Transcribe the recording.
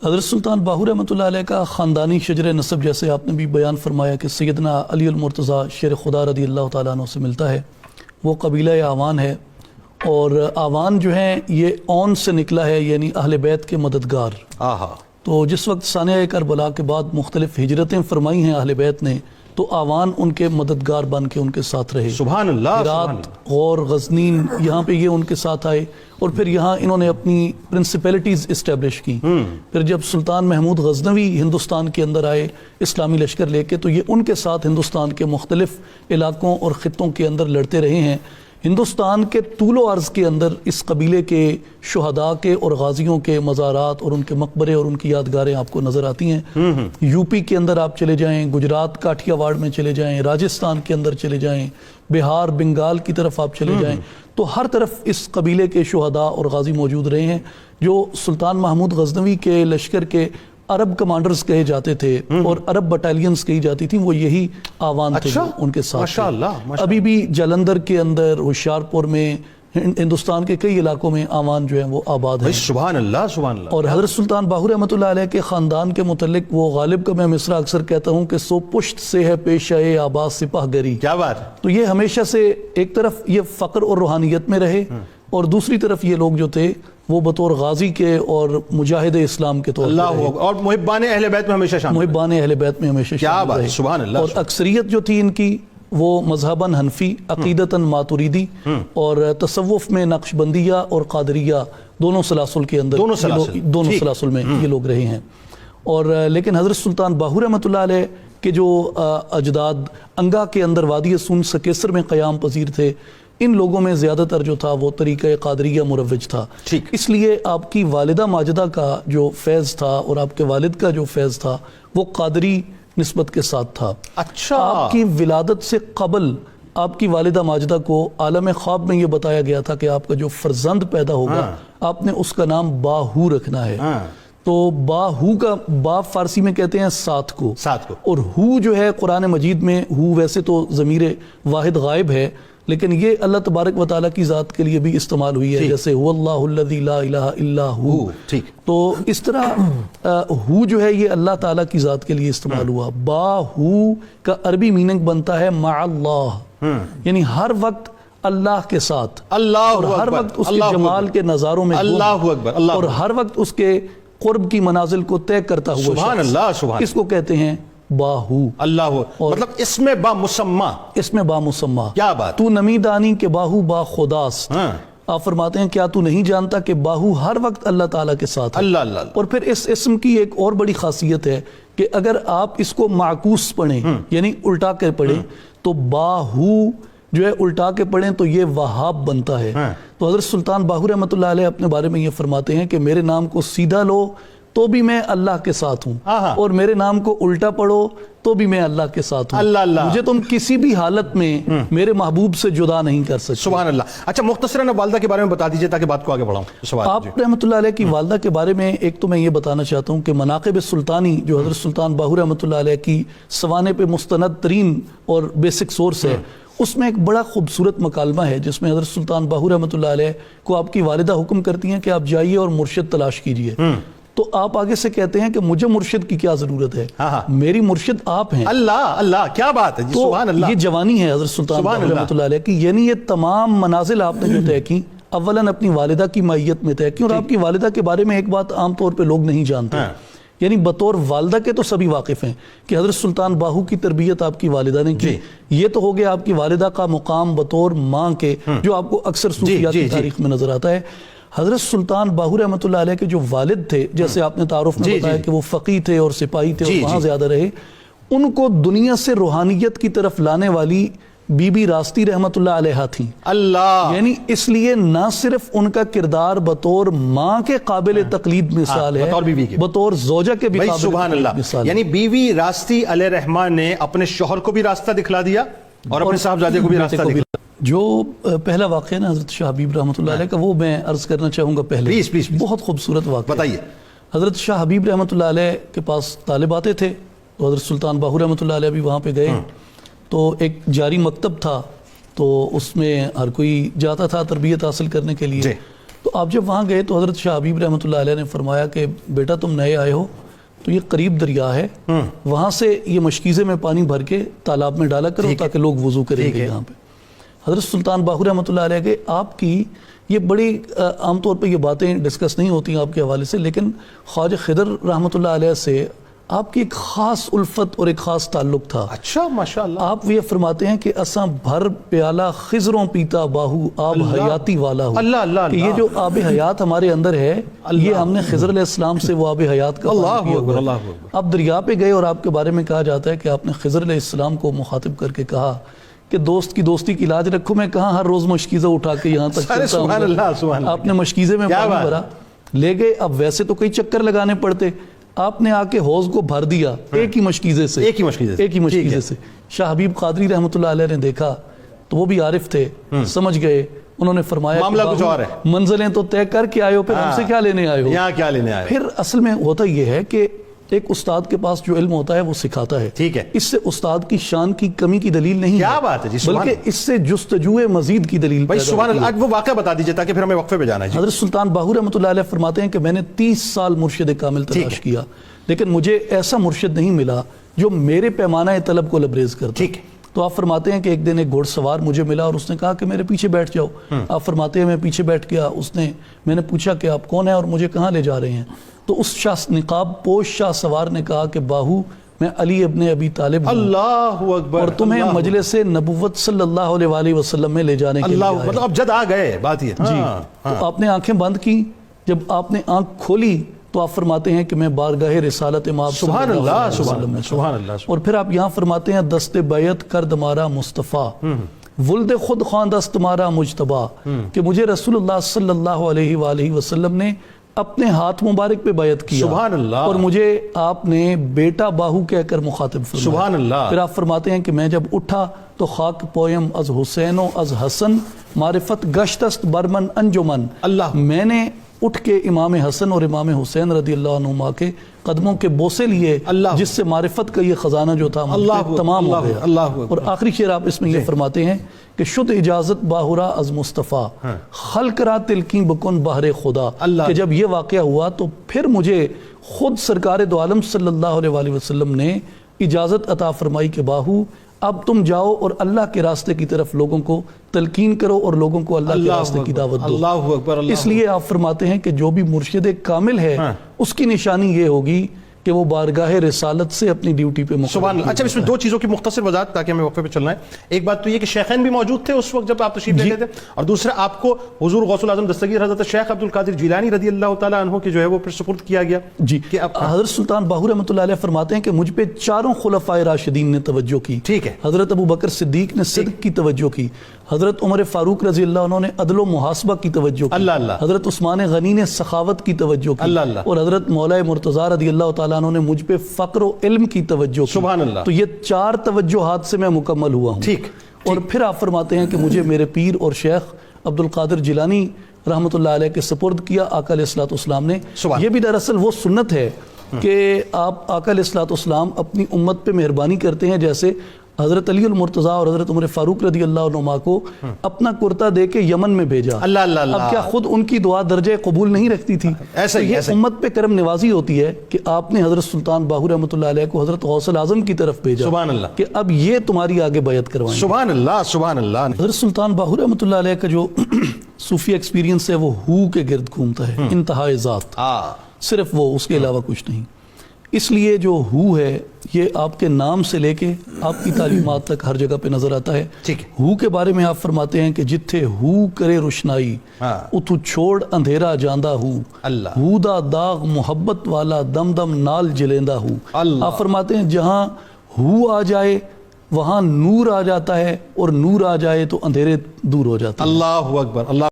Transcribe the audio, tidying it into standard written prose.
حضرت سلطان باہو رحمۃ اللہ علیہ کا خاندانی شجر نسب جیسے آپ نے بھی بیان فرمایا کہ سیدنا علی المرتضیٰ شیر خدا رضی اللہ تعالیٰ عنہ سے ملتا ہے، وہ قبیلہ آوان ہے، اور آوان جو ہیں یہ اون سے نکلا ہے، یعنی اہل بیت کے مددگار۔ تو جس وقت سانحہ کربلا کے بعد مختلف ہجرتیں فرمائی ہیں اہل بیت نے، تو آوان ان کے مددگار بن کے ان کے ساتھ رہے۔ سبحان اللہ، ہرات، غور، غزنین، یہاں پہ یہ ان کے ساتھ آئے، اور پھر یہاں انہوں نے اپنی پرنسپیلٹیز اسٹیبلش کی۔ پھر جب سلطان محمود غزنوی ہندوستان کے اندر آئے اسلامی لشکر لے کے، تو یہ ان کے ساتھ ہندوستان کے مختلف علاقوں اور خطوں کے اندر لڑتے رہے ہیں۔ ہندوستان کے طول و عرض کے اندر اس قبیلے کے شہداء کے اور غازیوں کے مزارات اور ان کے مقبرے اور ان کی یادگاریں آپ کو نظر آتی ہیں۔ یو پی کے اندر آپ چلے جائیں، گجرات کاٹھیا واڑ میں چلے جائیں، راجستھان کے اندر چلے جائیں، بہار، بنگال کی طرف آپ چلے جائیں، تو ہر طرف اس قبیلے کے شہداء اور غازی موجود رہے ہیں، جو سلطان محمود غزنوی کے لشکر کے عرب کمانڈرز کہے جاتے تھے اور عرب بٹالینز کہی جاتی تھیں، وہ یہی آوان تھے جو ان کے ساتھ تھے۔ ابھی بھی جلندر کے اندر، ہوشیارپور میں، ہندوستان کے کئی علاقوں میں آوان جو ہیں وہ آباد ہیں۔ سبحان اللہ، سبحان اللہ۔ اور حضرت سلطان باہو رحمۃ اللہ علیہ کے خاندان کے متعلق وہ غالب کا میں مصرع اکثر کہتا ہوں کہ سو پشت سے ہے پیشہ آباد سپاہ گری۔ کیا بات! تو یہ ہمیشہ سے ایک طرف یہ فقر اور روحانیت میں رہے، اور دوسری طرف یہ لوگ جو تھے وہ بطور غازی کے اور مجاہد اسلام کے طور پر، اور محبان اہل بیت میں ہمیشہ شامل، محبان اہل بیت میں ہمیشہ شامل رہے۔ سبحان اللہ۔ اور اکثریت جو تھی ان کی وہ مذہباً حنفی، عقیدتاً ماتریدی، اور تصوف میں نقش بندیہ اور قادریہ دونوں سلاسل کے اندر، دونوں سلاسل میں یہ لوگ رہے ہیں۔ اور لیکن حضرت سلطان باہو رحمۃ اللہ علیہ کے جو اجداد انگا کے اندر وادی سون سکیسر میں قیام پذیر تھے، ان لوگوں میں زیادہ تر جو تھا وہ طریقہ قادریہ مروج تھا۔ اس لیے آپ کی والدہ ماجدہ کا جو فیض تھا اور آپ کے والد کا جو فیض تھا وہ قادری نسبت کے ساتھ تھا۔ اچھا، آپ کی ولادت سے قبل آپ کی والدہ ماجدہ کو عالم خواب میں یہ بتایا گیا تھا کہ آپ کا جو فرزند پیدا ہوگا آپ نے اس کا نام باہو رکھنا ہے۔ تو باہو کا با فارسی میں کہتے ہیں ساتھ کو، اور ہو جو ہے قرآن مجید میں، ہو ویسے تو ضمیر واحد غائب ہے، لیکن یہ اللہ تبارک و تعالیٰ کی ذات کے لیے بھی استعمال ہوئی ہے، جیسے هو اللہ الذی لا الہ الا ہو۔ تو اس طرح ہو جو ہے یہ اللہ تعالیٰ کی ذات کے لیے استعمال ہوا۔ باہو کا عربی میننگ بنتا ہے مع اللہ، یعنی ہر وقت اللہ کے ساتھ، اور ہر وقت اس کے جمال کے نظاروں میں، اور ہر وقت اس کے قرب کی منازل کو طے کرتا ہوا۔ سبحان اللہ، سبحان، اس کو کہتے ہیں باہو۔ اللہ، مطلب اس میں با مسمہ، اس میں با مسمہ۔ کیا بات! تو نمی دانی کہ باہو با خداست۔ آپ فرماتے ہیں کیا تو نہیں جانتا کہ باہو ہر وقت اللہ تعالیٰ کے ساتھ ہے۔ اللہ۔ اور پھر اس اسم کی ایک اور بڑی خاصیت ہے کہ اگر آپ اس کو معکوس پڑھیں، یعنی الٹا کر پڑھیں، تو باہو جو ہے الٹا کے پڑھیں تو یہ وہاب بنتا ہے۔ تو حضرت سلطان باہو رحمۃ اللہ علیہ اپنے بارے میں یہ فرماتے ہیں کہ میرے نام کو سیدھا لو تو بھی میں اللہ کے ساتھ ہوں، اور میرے نام کو الٹا پڑھو تو بھی میں اللہ کے ساتھ ہوں۔ مجھے تم کسی بھی حالت میں میرے محبوب سے جدا نہیں کر سکتے۔ سبحان اللہ۔ اچھا، مختصراً والدہ کے بارے میں بتا دیجئے تاکہ بات کو آگے بڑھاؤں۔ آپ رحمۃ اللہ علیہ کی والدہ کے بارے میں ایک تو میں یہ بتانا چاہتا ہوں کہ مناقب سلطانی جو حضرت سلطان باہو رحمۃ اللہ علیہ کی سوانے پہ مستند ترین اور بیسک سورس ہے، اس میں ایک بڑا خوبصورت مکالمہ ہے جس میں حضرت سلطان باہو رحمۃ اللہ علیہ کو آپ کی والدہ حکم کرتی ہیں کہ آپ جائیے اور مرشد تلاش کیجئے۔ تو آپ آگے سے کہتے ہیں کہ مجھے مرشد کی کیا ضرورت ہے، میری مرشد آپ ہیں۔ اللہ، کیا بات ہے! سبحان اللہ۔ یہ جوانی ہے حضرت سلطان باہو رحمۃ اللہ علیہ کی، یعنی یہ تمام منازل آپ نے جو طے کی، اولاً اپنی والدہ کی معیت میں طے کی، اور آپ کی والدہ کے بارے میں ایک بات عام طور پہ لوگ نہیں جانتے، یعنی بطور والدہ کے تو سبھی واقف ہیں کہ حضرت سلطان باہو کی تربیت آپ کی والدہ نے کی۔ یہ تو ہو گیا آپ کی والدہ کا مقام بطور ماں کے، جو آپ کو اکثر صوفیات کی تاریخ میں نظر آتا ہے۔ حضرت سلطان باہو رحمۃ اللہ علیہ کے جو والد تھے، جیسے آپ نے تعارف میں بتایا کہ وہ فقی تھے اور سپاہی تھے اور وہاں زیادہ رہے، ان کو دنیا سے روحانیت کی طرف لانے والی بی بی راستی رحمۃ اللہ علیہ تھیں۔ یعنی اس لیے نہ صرف ان کا کردار بطور ماں کے قابل تقلید مثال ہے، بطور زوجہ کے بھی قابل مثال ہے۔ یعنی بیوی راستی علیہ رحمان نے اپنے شوہر کو بھی راستہ دکھلا دیا اور اپنے صاحبزادے کو بھی راستہ دکھلا۔ جو پہلا واقعہ نا حضرت شاہ حبیب رحمۃ اللہ علیہ کا، وہ میں عرض کرنا چاہوں گا پہلے، پلیز۔ بہت خوبصورت واقعہ بتائیے۔ حضرت شاہ حبیب رحمۃ اللہ علیہ کے پاس طالب آتے تھے، تو حضرت سلطان باہو رحمۃ اللہ علیہ بھی وہاں پہ گئے، تو ایک جاری مکتب تھا، تو اس میں ہر کوئی جاتا تھا تربیت حاصل کرنے کے لیے۔ تو آپ جب وہاں گئے تو حضرت شاہ حبیب رحمۃ اللہ علیہ نے فرمایا کہ بیٹا تم نئے آئے ہو تو یہ قریب دریا ہے، وہاں سے یہ مشکیزے میں پانی بھر کے تالاب میں ڈالا کرو تاکہ لوگ وضو کریں گے یہاں پہ۔ حضرت سلطان باہو رحمۃ اللہ علیہ کے آپ کی یہ بڑی عام طور پہ یہ باتیں ڈسکس نہیں ہوتی ہیں آپ کے حوالے سے، لیکن خواجہ خضر رحمۃ اللہ علیہ سے آپ کی ایک خاص الفت اور ایک خاص تعلق تھا۔ اچھا ماشاءاللہ۔ آپ یہ فرماتے ہیں کہ اساں بھر پیالہ خضروں پیتا باہو آب حیاتی والا ہو، اللہ اللہ کہ یہ جو آب حیات ہمارے اندر ہے یہ ہم نے خضر علیہ السلام سے وہ آب حیات کا پانی پیا ہوا ہے۔ آپ دریا پہ گئے اور آپ کے بارے میں کہا جاتا ہے کہ آپ نے خضر علیہ السلام کو مخاطب کر کے کہا کہ دوست کی دوستی کی لاج رکھو، میں کہاں ہر روز مشکیزہ اٹھا کے یہاں تک چلتا سبحان اللہ سبحان اللہ۔ آپ نے مشکیزے میں پانی بھرا، لے گئے، اب ویسے تو کئی چکر لگانے پڑتے، آپ نے آ کے حوض کو بھر دیا ایک ہی مشکیزے سے، ایک ہی مشکیزے سے۔ شاہ حبیب قادری رحمۃ اللہ علیہ نے دیکھا تو وہ بھی عارف تھے، سمجھ گئے، انہوں نے فرمایا معاملہ کچھ اور ہے، منزلیں تو طے کر کے آئے ہو، پھر ہم سے کیا لینے آئے ہو، یہاں کیا لینے آئے ہو۔ پھر اصل میں ہوتا یہ ہے کہ ایک استاد کے پاس جو علم ہوتا ہے وہ سکھاتا ہے، ٹھیک ہے، اس سے استاد کی شان کی کمی کی دلیل نہیں ہے، کیا بات ہے جی، بلکہ اس سے جستجوئے مزید کی دلیل بھائی سبحان اللہ۔ آج وہ واقعہ بتا دیجئے تاکہ پھر ہمیں وقفے پہ جانا ہے جی۔ حضرت سلطان باہو رحمۃ اللہ علیہ فرماتے ہیں کہ میں نے 30 سال مرشد کامل تلاش کیا، لیکن مجھے ایسا مرشد نہیں ملا جو میرے پیمانہ طلب کو لبریز کرتا۔ ٹھیک ہے، تو آپ فرماتے ہیں کہ ایک دن ایک گھوڑ سوار مجھے ملا اور اس نے کہا کہ میرے پیچھے بیٹھ جاؤ۔ آپ فرماتے ہیں میں پیچھے بیٹھ گیا، میں نے پوچھا کہ آپ کون ہیں اور مجھے کہاں لے جا رہے ہیں؟ تو اس شاہ نقاب پوش شاہ سوار نے کہا کہ باہو میں علی ابن ابی طالب ہوں، اللہ اکبر، اور تمہیں مجلس نبوت صلی اللہ علیہ وآلہ وسلم میں لے جانے کے لیے اللہ، مطلب اب جد آ گئے، بات یہ جی۔ تو آپ نے آنکھیں بند کی، جب آپ نے آنکھ کھولی تو آپ فرماتے ہیں کہ میں بارگاہ رسالت امام سبحان اللہ سبحان اللہ۔ اور پھر آپ یہاں فرماتے ہیں دست بیعت کرد مارا مصطفیٰ ولد خود خواندست مارا مجتبہ، کہ مجھے رسول اللہ صلی اللہ علیہ وآلہ وسلم نے اپنے ہاتھ مبارک پہ بیعت کیا، سبحان اللہ، اور مجھے آپ نے بیٹا باہو کہہ کر مخاطب فرمایا۔ سبحان اللہ۔ پھر آپ فرماتے ہیں کہ میں جب اٹھا تو خاک پویم از حسین و از حسن معرفت گشتست برمن انجمن، اللہ، میں نے اٹھ کے امام حسن اور امام حسین رضی اللہ عنہما کے قدموں کے بوسے لیے، جس سے معرفت کا یہ خزانہ جو تھا تمام ہو گیا۔ اور آخری شعر آپ اس میں یہ فرماتے ہیں کہ شد اجازت باہرا از مصطفیٰ خلق را تلقیں بکن بہر خدا، کہ جب یہ واقعہ ہوا تو پھر مجھے خود سرکار دو عالم صلی اللہ علیہ وآلہ وسلم نے اجازت عطا فرمائی کہ باہو اب تم جاؤ اور اللہ کے راستے کی طرف لوگوں کو تلقین کرو اور لوگوں کو اللہ کے راستے کی دعوت دو۔ اللہ اکبر۔ اس لیے آپ فرماتے ہیں کہ جو بھی مرشد کامل ہے اس کی نشانی یہ ہوگی کہ وہ بارگاہ رسالت سے اپنی ڈیوٹی پہ مقرر۔ سبحان اللہ۔ اچھا، اس میں دو چیزوں کی مختصر وضاحت تاکہ ہمیں وقفے پہ چلنا ہے۔ ایک بات تو یہ کہ شیخین بھی موجود تھے اس وقت جب آپ تشریف لے گئے تھے، اور دوسرا آپ کو حضور غوث العظم دستگیر حضرت شیخ عبد القادر جیلانی رضی اللہ تعالیٰ عنہ کے جو ہے وہ پھر سپرد کیا گیا جی۔ حضرت سلطان باہو رحمۃ اللہ علیہ فرماتے ہیں کہ مجھ پہ چاروں خلفائے راشدین نے توجہ کی۔ ٹھیک ہے۔ حضرت ابو بکر صدیق نے صدق کی توجہ کی، حضرت عمر فاروق رضی اللہ عنہ نے عدل و محاسبہ کی توجہ کی، اللہ اللہ، حضرت عثمان غنی نے سخاوت کی توجہ کی، اللہ اللہ، اور حضرت مولا مرتضیٰ رضی اللہ تعالیٰ عنہ نے مجھ پہ فقر و علم کی توجہ کی۔ سبحان اللہ۔ تو یہ چار توجہات سے میں مکمل ہوا ہوں۔ ٹھیک۔ اور پھر آپ فرماتے ہیں کہ مجھے میرے پیر اور شیخ عبد القادر جیلانی رحمۃ اللہ علیہ کے سپرد کیا آقا علیہ الصلوۃ والسلام نے۔ یہ بھی دراصل وہ سنت ہے کہ آپ آقا علیہ الصلوۃ والسلام اپنی امت پہ مہربانی کرتے ہیں، جیسے حضرت علی المرتضیٰ اور حضرت عمر فاروق رضی اللہ عنہما کو اپنا کرتا دے کے یمن میں بھیجا۔ اللہ اللہ۔ اب کیا خود ان کی دعا درجہ قبول نہیں رکھتی تھی؟ ایسا ہی، یہ امت پہ کرم نوازی ہوتی ہے کہ آپ نے حضرت سلطان باہو رحمۃ اللہ علیہ کو حضرت غوث الاعظم کی طرف بھیجا، سبحان اللہ، کہ اب یہ تمہاری آگے بیعت کروائیں۔ سبحان اللہ سبحان اللہ۔ حضرت سلطان باہو رحمۃ اللہ علیہ کا جو صوفی ایکسپیرینس ہے وہ ہو کے گرد گھومتا ہے، انتہائی ذات، صرف وہ، اس کے علاوہ کچھ نہیں۔ اس لیے جو ہو ہے یہ آپ کے نام سے لے کے آپ کی تعلیمات تک ہر جگہ پہ نظر آتا ہے۔ ہو کے بارے میں آپ فرماتے ہیں کہ جتھے ہو کرے روشنائی اتو چھوڑ اندھیرا جاندہ ہو، ہو دا داغ محبت والا دم دم نال جلیندہ ہو۔ آپ فرماتے ہیں جہاں ہو آ جائے وہاں نور آ جاتا ہے، اور نور آ جائے تو اندھیرے دور ہو جاتے ہیں۔ اللہ اکبر۔ اللہ